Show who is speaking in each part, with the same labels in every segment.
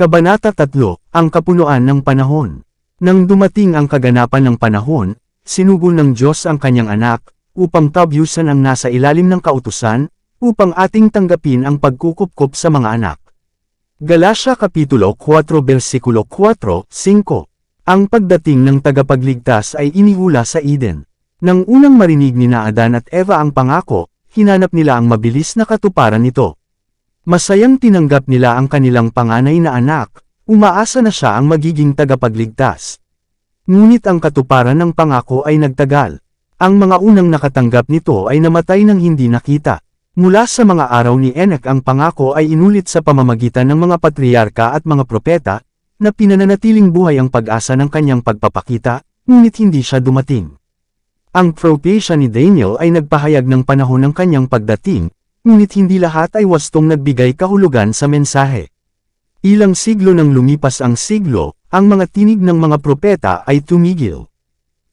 Speaker 1: Kabanata 3, Ang Kapunuan ng Panahon. Nang dumating ang kaganapan ng panahon, sinugol ng Diyos ang kanyang anak, upang tabyusan ang nasa ilalim ng kautusan, upang ating tanggapin ang pagkukupkop sa mga anak. Galatia Kapitulo 4 versikulo 4-5. Ang pagdating ng tagapagligtas ay inihula sa Eden. Nang unang marinig ni Adan at Eva ang pangako, hinanap nila ang mabilis na katuparan nito. Masayang tinanggap nila ang kanilang panganay na anak, umaasa na siya ang magiging tagapagligtas. Ngunit ang katuparan ng pangako ay nagtagal. Ang mga unang nakatanggap nito ay namatay nang hindi nakita. Mula sa mga araw ni Enoch ang pangako ay inulit sa pamamagitan ng mga patriarka at mga propeta, na pinananatiling buhay ang pag-asa ng kanyang pagpapakita, ngunit hindi siya dumating. Ang propesya ni Daniel ay nagpahayag ng panahon ng kanyang pagdating, ngunit hindi lahat ay wastong nagbigay kahulugan sa mensahe. Ilang siglo nang lumipas ang siglo, ang mga tinig ng mga propeta ay tumigil.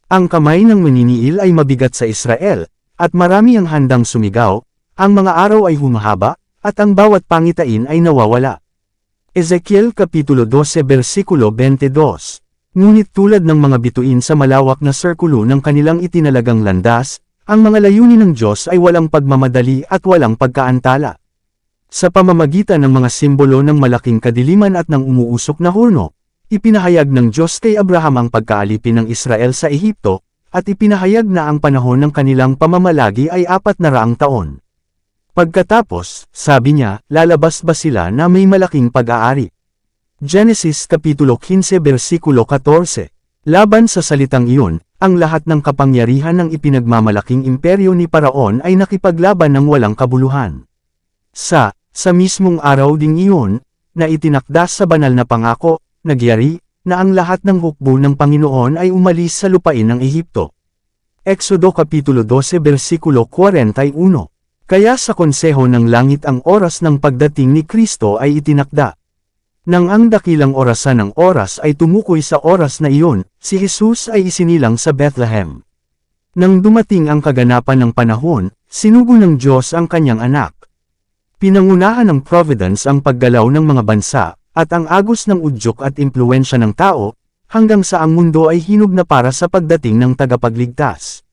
Speaker 1: Ang kamay ng maniniil ay mabigat sa Israel, at marami ang handang sumigaw, ang mga araw ay humahaba, at ang bawat pangitain ay nawawala. Ezekiel Kapitulo 12 versikulo 22. Ngunit tulad ng mga bituin sa malawak na sirkulo ng kanilang itinalagang landas, ang mga layunin ng Diyos ay walang pagmamadali at walang pagkaantala. Sa pamamagitan ng mga simbolo ng malaking kadiliman at ng umuusok na horno, ipinahayag ng Diyos kay Abraham ang pagkaalipin ng Israel sa Ehipto, at ipinahayag na ang panahon ng kanilang pamamalagi ay 400 taon. Pagkatapos, sabi niya, lalabas ba sila na may malaking pag-aari? Genesis Kapitulo 15 versikulo 14. Laban sa salitang iyon, ang lahat ng kapangyarihan ng ipinagmamalaking imperyo ni Paraon ay nakipaglaban ng walang kabuluhan. Sa mismong araw ding iyon, na itinakda sa banal na pangako, nagyari, na ang lahat ng hukbo ng Panginoon ay umalis sa lupain ng Ehipto. Exodo Kapitulo 12 versikulo 41. Kaya sa konseho ng langit ang oras ng pagdating ni Kristo ay itinakda. Nang ang dakilang orasan ng oras ay tumukoy sa oras na iyon, si Jesus ay isinilang sa Bethlehem. Nang dumating ang kaganapan ng panahon, sinugol ng Diyos ang kanyang anak. Pinangunahan ng providence ang paggalaw ng mga bansa, at ang agos ng udyok at impluwensya ng tao, hanggang sa ang mundo ay hinog na para sa pagdating ng tagapagligtas.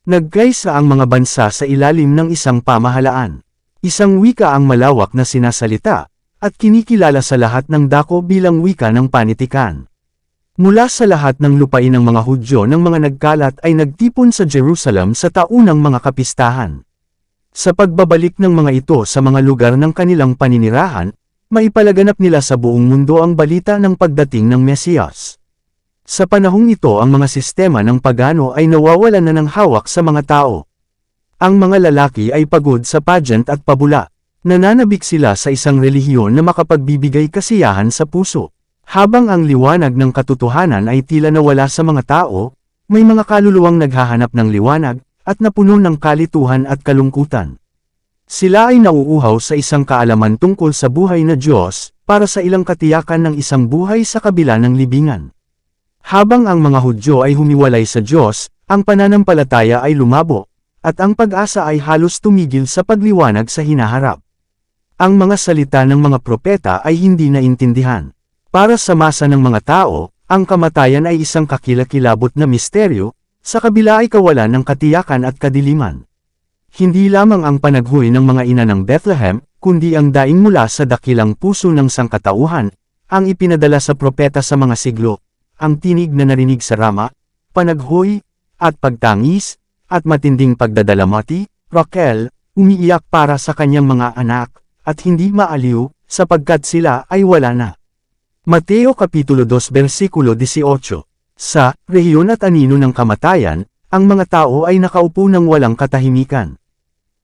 Speaker 1: Nagkaisa ang mga bansa sa ilalim ng isang pamahalaan. Isang wika ang malawak na sinasalita, at kinikilala sa lahat ng dako bilang wika ng panitikan. Mula sa lahat ng lupain ng mga Hudyo ng mga nagkalat ay nagtipon sa Jerusalem sa taunang mga kapistahan. Sa pagbabalik ng mga ito sa mga lugar ng kanilang paninirahan, maipalaganap nila sa buong mundo ang balita ng pagdating ng Mesiyas. Sa panahong ito ang mga sistema ng pagano ay nawawalan na ng hawak sa mga tao. Ang mga lalaki ay pagod sa pageant at pabula. Nananabik sila sa isang relihiyon na makapagbibigay kasiyahan sa puso. Habang ang liwanag ng katotohanan ay tila nawala sa mga tao, may mga kaluluwang naghahanap ng liwanag, at napuno ng kalituhan at kalungkutan. Sila ay nauuhaw sa isang kaalaman tungkol sa buhay na Diyos, para sa ilang katiyakan ng isang buhay sa kabila ng libingan. Habang ang mga Hudyo ay humiwalay sa Diyos, ang pananampalataya ay lumabo, at ang pag-asa ay halos tumigil sa pagliwanag sa hinaharap. Ang mga salita ng mga propeta ay hindi naintindihan. Para sa masa ng mga tao, ang kamatayan ay isang kakilakilabot na misteryo, sa kabila ay kawalan ng katiyakan at kadiliman. Hindi lamang ang panaghoy ng mga ina ng Bethlehem, kundi ang daing mula sa dakilang puso ng sangkatauhan, ang ipinadala sa propeta sa mga siglo, ang tinig na narinig sa Rama, panaghoy, at pagtangis, at matinding pagdadalamati, Raquel, umiiyak para sa kanyang mga anak, at hindi maaliw, sapagkat sila ay wala na. Mateo Kapitulo 2 versikulo 18. Sa rehiyon at anino ng kamatayan, ang mga tao ay nakaupo ng walang katahimikan.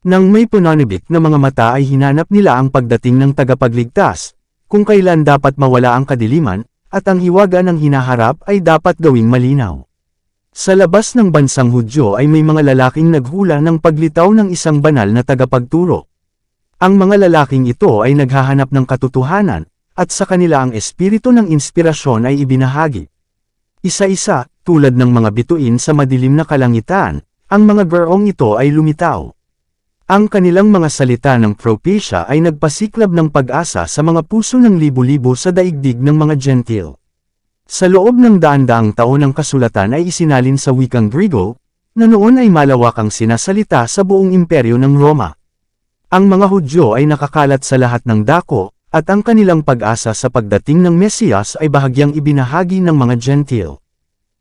Speaker 1: Nang may pananibik na mga mata ay hinanap nila ang pagdating ng tagapagligtas, kung kailan dapat mawala ang kadiliman, at ang hiwaga ng hinaharap ay dapat gawing malinaw. Sa labas ng bansang Hudyo ay may mga lalaking naghula ng paglitaw ng isang banal na tagapagturo. Ang mga lalaking ito ay naghahanap ng katotohanan, at sa kanila ang espiritu ng inspirasyon ay ibinahagi. Isa-isa, tulad ng mga bituin sa madilim na kalangitan, ang mga gurong ito ay lumitaw. Ang kanilang mga salita ng propesya ay nagpasiklab ng pag-asa sa mga puso ng libo-libo sa daigdig ng mga Gentile. Sa loob ng daan-daang taon ang kasulatan ay isinalin sa wikang Griego, na noon ay malawakang sinasalita sa buong imperyo ng Roma. Ang mga Hudyo ay nakakalat sa lahat ng dako, at ang kanilang pag-asa sa pagdating ng Mesiyas ay bahagyang ibinahagi ng mga Gentile.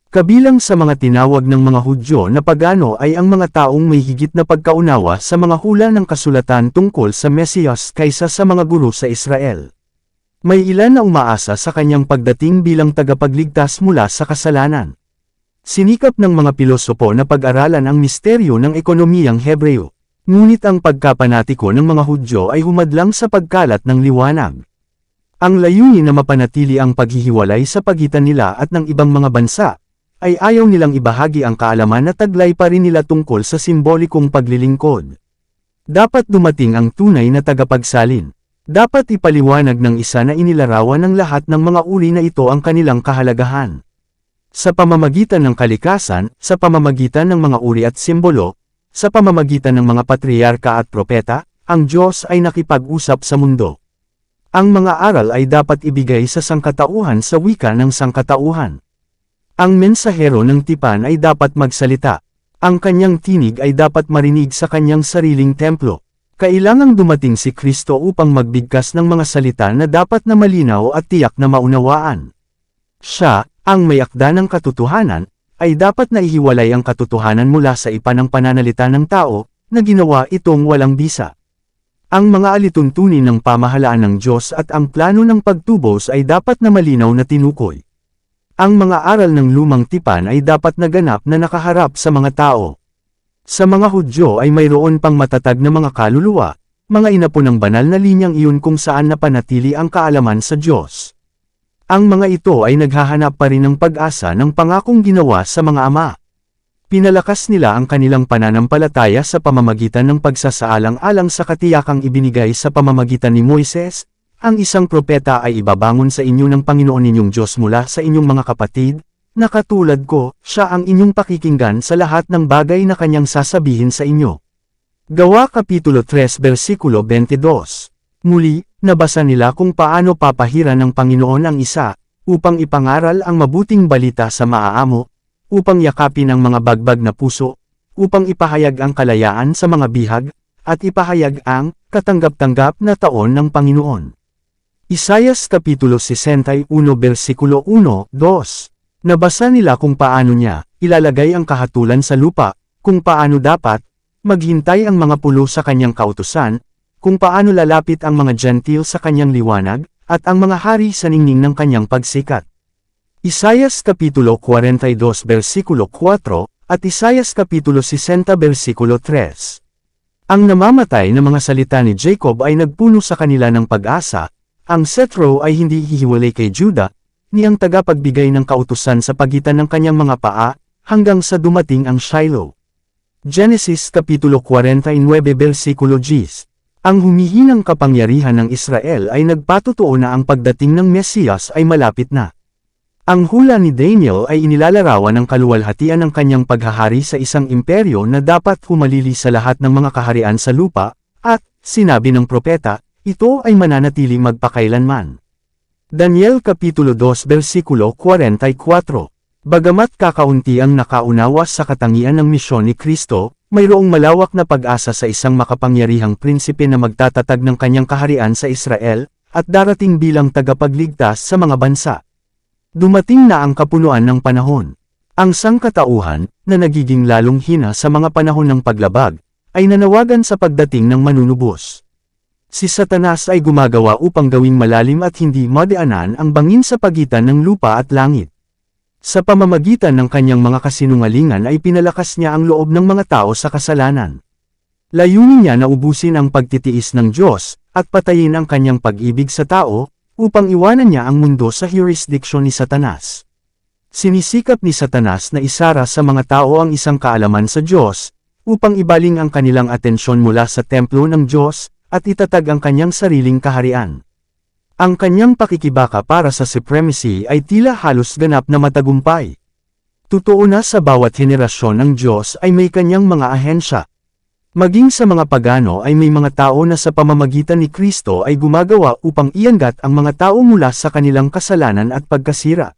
Speaker 1: Kabilang sa mga tinawag ng mga Hudyo na pagano ay ang mga taong may higit na pagkaunawa sa mga hula ng kasulatan tungkol sa Mesiyas kaysa sa mga guro sa Israel. May ilan na umaasa sa kanyang pagdating bilang tagapagligtas mula sa kasalanan. Sinikap ng mga pilosopo na pag-aralan ang misteryo ng ekonomiyang Hebreo. Ngunit ang pagkapanatiko ng mga Hudyo ay humadlang sa pagkalat ng liwanag. Ang layunin na mapanatili ang paghihiwalay sa pagitan nila at ng ibang mga bansa, ay ayaw nilang ibahagi ang kaalaman na taglay pa rin nila tungkol sa simbolikong paglilingkod. Dapat dumating ang tunay na tagapagsalin. Dapat ipaliwanag ng isa na inilarawan ng lahat ng mga uri na ito ang kanilang kahalagahan. Sa pamamagitan ng kalikasan, sa pamamagitan ng mga uri at simbolo, sa pamamagitan ng mga patriarka at propeta, ang Diyos ay nakipag-usap sa mundo. Ang mga aral ay dapat ibigay sa sangkatauhan sa wika ng sangkatauhan. Ang mensahero ng tipan ay dapat magsalita. Ang kanyang tinig ay dapat marinig sa kanyang sariling templo. Kailangang dumating si Kristo upang magbigkas ng mga salita na dapat na malinaw at tiyak na maunawaan. Siya, ang may akda ng katotohanan, ay dapat na ihiwalay ang katotohanan mula sa ipa ng pananalita ng tao, na ginawa itong walang bisa. Ang mga alituntunin ng pamahalaan ng Diyos at ang plano ng pagtubos ay dapat na malinaw na tinukoy. Ang mga aral ng lumang tipan ay dapat naganap na nakaharap sa mga tao. Sa mga Hudyo ay mayroon pang matatag na mga kaluluwa, mga inapo ng banal na linyang iyon kung saan napanatili ang kaalaman sa Diyos. Ang mga ito ay naghahanap pa rin ng pag-asa ng pangakong ginawa sa mga ama. Pinalakas nila ang kanilang pananampalataya sa pamamagitan ng pagsasaalang-alang sa katiyakang ibinigay sa pamamagitan ni Moises. Ang isang propeta ay ibabangon sa inyo ng Panginoon ninyong Diyos mula sa inyong mga kapatid, na katulad ko, siya ang inyong pakikinggan sa lahat ng bagay na kanyang sasabihin sa inyo. Gawa Kapitulo 3 versikulo 22. Muli, nabasa nila kung paano papahiran ng Panginoon ang isa, upang ipangaral ang mabuting balita sa maaamo, upang yakapin ang mga bagbag na puso, upang ipahayag ang kalayaan sa mga bihag, at ipahayag ang katanggap-tanggap na taon ng Panginoon. Isayas Kapitulo 61 versikulo 1, 2. Nabasa nila kung paano niya ilalagay ang kahatulan sa lupa, kung paano dapat maghintay ang mga pulo sa kanyang kautusan, kung paano lalapit ang mga Gentile sa kanyang liwanag, at ang mga hari sa ningning ng kanyang pagsikat. Isayas Kapitulo 42 versikulo 4, at Isayas Kapitulo 60 versikulo 3. Ang namamatay na mga salita ni Jacob ay nagpuno sa kanila ng pag-asa. Ang Sethro ay hindi hihiwalay kay Judah, ni ang tagapagbigay ng kautusan sa pagitan ng kanyang mga paa, hanggang sa dumating ang Shiloh. Genesis Kapitulo 49 versikulo 10. Ang humihinang kapangyarihan ng Israel ay nagpatotoo na ang pagdating ng Mesiyas ay malapit na. Ang hula ni Daniel ay inilalarawan ng kaluwalhatian ng kanyang paghahari sa isang imperyo na dapat humalili sa lahat ng mga kaharian sa lupa, at, sinabi ng propeta, ito ay mananatiling magpakailanman. Daniel Kapitulo 2 versikulo 44. Bagamat kakaunti ang nakaunawa sa katangian ng misyon ni Kristo, mayroong malawak na pag-asa sa isang makapangyarihang prinsipe na magtatatag ng kanyang kaharian sa Israel, at darating bilang tagapagligtas sa mga bansa. Dumating na ang kapunuan ng panahon. Ang sangkatauhan, na nagiging lalong hina sa mga panahon ng paglabag, ay nanawagan sa pagdating ng manunubos. Si Satanas ay gumagawa upang gawing malalim at hindi madaanan ang bangin sa pagitan ng lupa at langit. Sa pamamagitan ng kanyang mga kasinungalingan ay pinalakas niya ang loob ng mga tao sa kasalanan. Layunin niya na ubusin ang pagtitiis ng Diyos, at patayin ang kanyang pag-ibig sa tao, upang iwanan niya ang mundo sa jurisdiksyon ni Satanas. Sinisikap ni Satanas na isara sa mga tao ang isang kaalaman sa Diyos, upang ibaling ang kanilang atensyon mula sa templo ng Diyos, at itatag ang kanyang sariling kaharian. Ang kanyang pakikibaka para sa supremacy ay tila halos ganap na matagumpay. Totoo na sa bawat henerasyon ng Diyos ay may kanyang mga ahensya. Maging sa mga pagano ay may mga tao na sa pamamagitan ni Kristo ay gumagawa upang iangat ang mga tao mula sa kanilang kasalanan at pagkasira.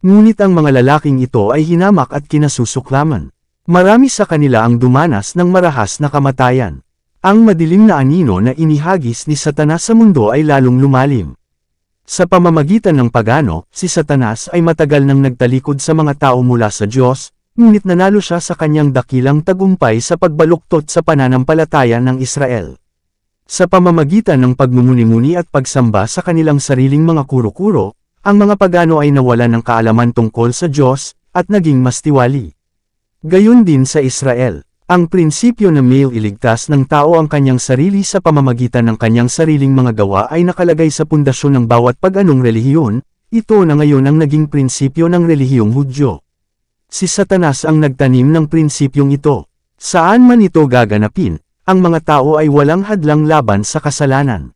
Speaker 1: Ngunit ang mga lalaking ito ay hinamak at kinasusuklaman. Marami sa kanila ang dumanas ng marahas na kamatayan. Ang madilim na anino na inihagis ni Satanas sa mundo ay lalong lumalim. Sa pamamagitan ng pagano, si Satanas ay matagal nang nagtalikod sa mga tao mula sa Diyos, ngunit nanalo siya sa kanyang dakilang tagumpay sa pagbaluktot sa pananampalataya ng Israel. Sa pamamagitan ng pagmumuni-muni at pagsamba sa kanilang sariling mga kuro-kuro, ang mga pagano ay nawalan ng kaalaman tungkol sa Diyos, at naging mas tiwali. Gayon din sa Israel, ang prinsipyo na may iligtas ng tao ang kanyang sarili sa pamamagitan ng kanyang sariling mga gawa ay nakalagay sa pundasyon ng bawat pag-anong relihiyon, ito na ngayon ang naging prinsipyo ng relihiyong Hudyo. Si Satanas ang nagtanim ng prinsipyong ito. Saan man ito gaganapin, ang mga tao ay walang hadlang laban sa kasalanan.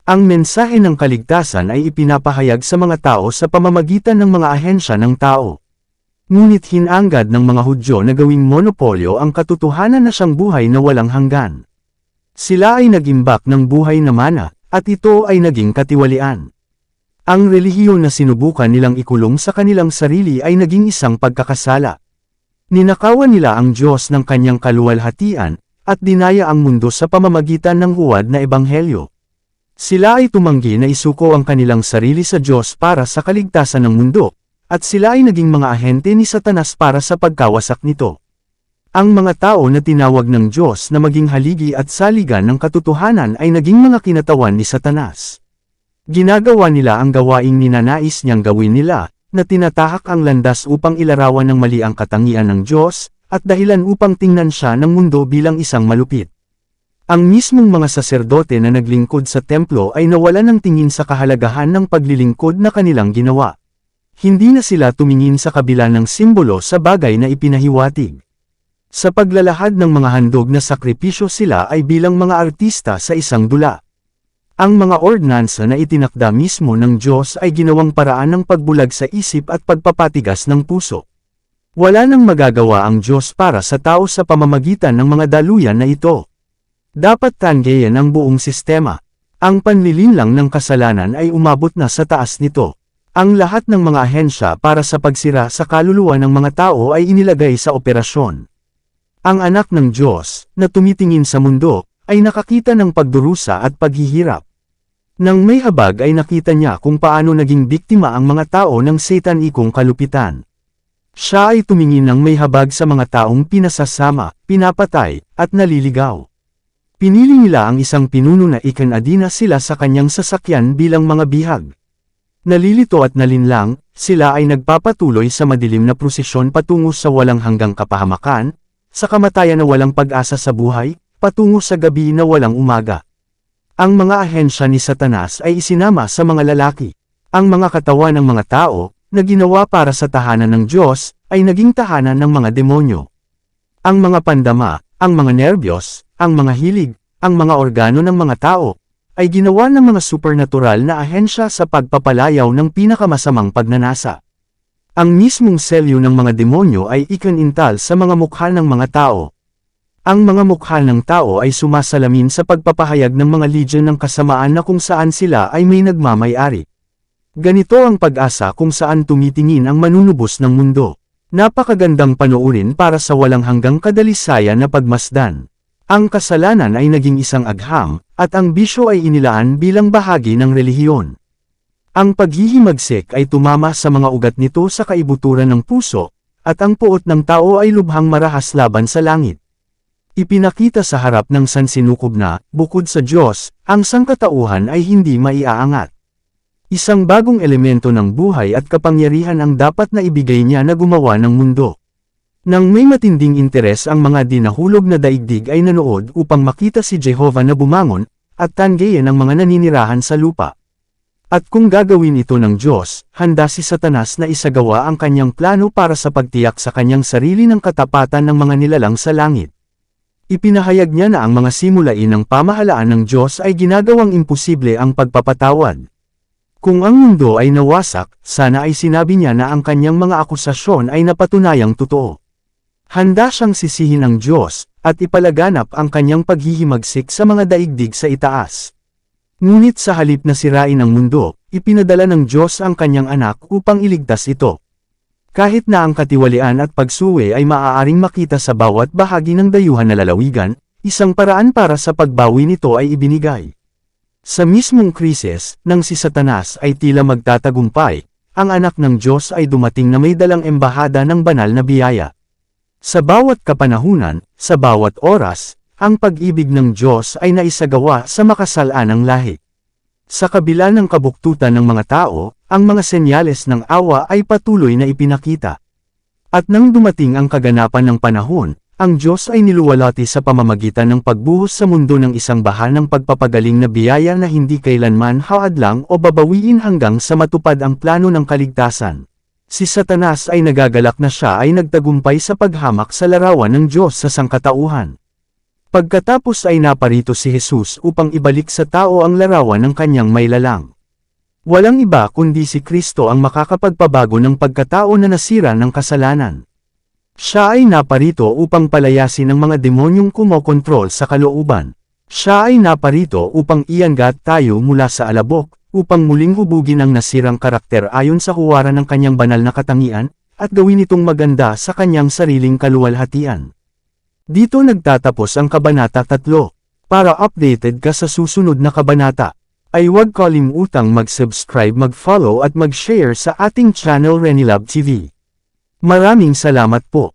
Speaker 1: Ang mensahe ng kaligtasan ay ipinapahayag sa mga tao sa pamamagitan ng mga ahensya ng tao. Ngunit hinanggad ng mga Hudyo na gawing monopolyo ang katotohanan na siyang buhay na walang hanggan. Sila ay nagimbak ng buhay na mana, at ito ay naging katiwalian. Ang relihiyon na sinubukan nilang ikulong sa kanilang sarili ay naging isang pagkakasala. Ninakawan nila ang Diyos ng kanyang kaluwalhatian, at dinaya ang mundo sa pamamagitan ng huwad na ebanghelyo. Sila ay tumanggi na isuko ang kanilang sarili sa Diyos para sa kaligtasan ng mundo, at sila ay naging mga ahente ni Satanas para sa pagkawasak nito. Ang mga tao na tinawag ng Diyos na maging haligi at saligan ng katotohanan ay naging mga kinatawan ni Satanas. Ginagawa nila ang gawaing ninanais niyang gawin nila, na tinatahak ang landas upang ilarawan ng mali ang katangian ng Diyos, at dahilan upang tingnan siya ng mundo bilang isang malupit. Ang mismong mga saserdote na naglingkod sa templo ay nawalan ng tingin sa kahalagahan ng paglilingkod na kanilang ginawa. Hindi na sila tumingin sa kabila ng simbolo sa bagay na ipinahiwatig. Sa paglalahad ng mga handog na sakripisyo sila ay bilang mga artista sa isang dula. Ang mga ordinansa na itinakda mismo ng Diyos ay ginawang paraan ng pagbulag sa isip at pagpapatigas ng puso. Wala nang magagawa ang Diyos para sa tao sa pamamagitan ng mga daluyan na ito. Dapat tanggayan ang buong sistema. Ang panlilinlang ng kasalanan ay umabot na sa taas nito. Ang lahat ng mga ahensya para sa pagsira sa kaluluwa ng mga tao ay inilagay sa operasyon. Ang anak ng Diyos, na tumitingin sa mundo, ay nakakita ng pagdurusa at paghihirap. Nang may habag ay nakita niya kung paano naging biktima ang mga tao ng satanikong kalupitan. Siya ay tumingin ng may habag sa mga taong pinasasama, pinapatay, at naliligaw. Pinili nila ang isang pinuno na ikinadina sila sa kanyang sasakyan bilang mga bihag. Nalilito at nalinlang, sila ay nagpapatuloy sa madilim na prosesyon patungo sa walang hanggang kapahamakan, sa kamatayan na walang pag-asa sa buhay, patungo sa gabi na walang umaga. Ang mga ahensya ni Satanas ay isinama sa mga lalaki. Ang mga katawan ng mga tao, na ginawa para sa tahanan ng Diyos, ay naging tahanan ng mga demonyo. Ang mga pandama, ang mga nerbiyos, ang mga hilig, ang mga organo ng mga tao, ay ginawa ng mga supernatural na ahensya sa pagpapalayaw ng pinakamasamang pagnanasa. Ang mismong selyo ng mga demonyo ay ikinintal sa mga mukha ng mga tao. Ang mga mukha ng tao ay sumasalamin sa pagpapahayag ng mga legion ng kasamaan na kung saan sila ay may nagmamay-ari. Ganito ang pag-asa kung saan tumitingin ang manunubos ng mundo. Napakagandang panoorin para sa walang hanggang kadalisayan na pagmasdan. Ang kasalanan ay naging isang agham, at ang bisyo ay inilaan bilang bahagi ng relihiyon. Ang paghihimagsik ay tumama sa mga ugat nito sa kaibuturan ng puso, at ang puot ng tao ay lubhang marahas laban sa langit. Ipinakita sa harap ng sansinukob na, bukod sa Diyos, ang sangkatauhan ay hindi maiaangat. Isang bagong elemento ng buhay at kapangyarihan ang dapat na ibigay niya na gumawa ng mundo. Nang may matinding interes ang mga dinahulog na daigdig ay nanood upang makita si Jehovah na bumangon, at tanggayin ang mga naninirahan sa lupa. At kung gagawin ito ng Diyos, handa si Satanas na isagawa ang kanyang plano para sa pagtiyak sa kanyang sarili ng katapatan ng mga nilalang sa langit. Ipinahayag niya na ang mga simulain ng pamahalaan ng Diyos ay ginagawang imposible ang pagpapatawad. Kung ang mundo ay nawasak, sana ay sinabi niya na ang kanyang mga akusasyon ay napatunayang totoo. Handa siyang sisihin ang Diyos, at ipalaganap ang kanyang paghihimagsik sa mga daigdig sa itaas. Ngunit sa halip na sirain ang mundo, ipinadala ng Diyos ang kanyang anak upang iligtas ito. Kahit na ang katiwalian at pagsuwi ay maaaring makita sa bawat bahagi ng dayuhan na lalawigan, isang paraan para sa pagbawi nito ay ibinigay. Sa mismong krisis, nang si Satanas ay tila magtatagumpay, ang anak ng Diyos ay dumating na may dalang embahada ng banal na biyaya. Sa bawat kapanahunan, sa bawat oras, ang pag-ibig ng Diyos ay naisagawa sa makasalanang lahi. Sa kabila ng kabuktutan ng mga tao, ang mga senyales ng awa ay patuloy na ipinakita. At nang dumating ang kaganapan ng panahon, ang Diyos ay niluwalhati sa pamamagitan ng pagbuhos sa mundo ng isang bahan ng pagpapagaling na biyaya na hindi kailanman haadlang o babawiin hanggang sa matupad ang plano ng kaligtasan. Si Satanas ay nagagalak na siya ay nagtagumpay sa paghamak sa larawan ng Diyos sa sangkatauhan. Pagkatapos ay naparito si Jesus upang ibalik sa tao ang larawan ng kanyang mailalang. Walang iba kundi si Kristo ang makakapagpabago ng pagkatao na nasira ng kasalanan. Siya ay naparito upang palayasin ang mga demonyong kumokontrol sa kalooban. Siya ay naparito upang ianggat tayo mula sa alabok, upang muling hubugin ang nasirang karakter ayon sa huwaran ng kanyang banal na katangian, at gawin itong maganda sa kanyang sariling kaluwalhatian. Dito nagtatapos ang Kabanata 3. Para updated ka sa susunod na kabanata, ay huwag kalimutang mag-subscribe, mag-follow at mag-share sa ating channel Renilab TV. Maraming salamat po.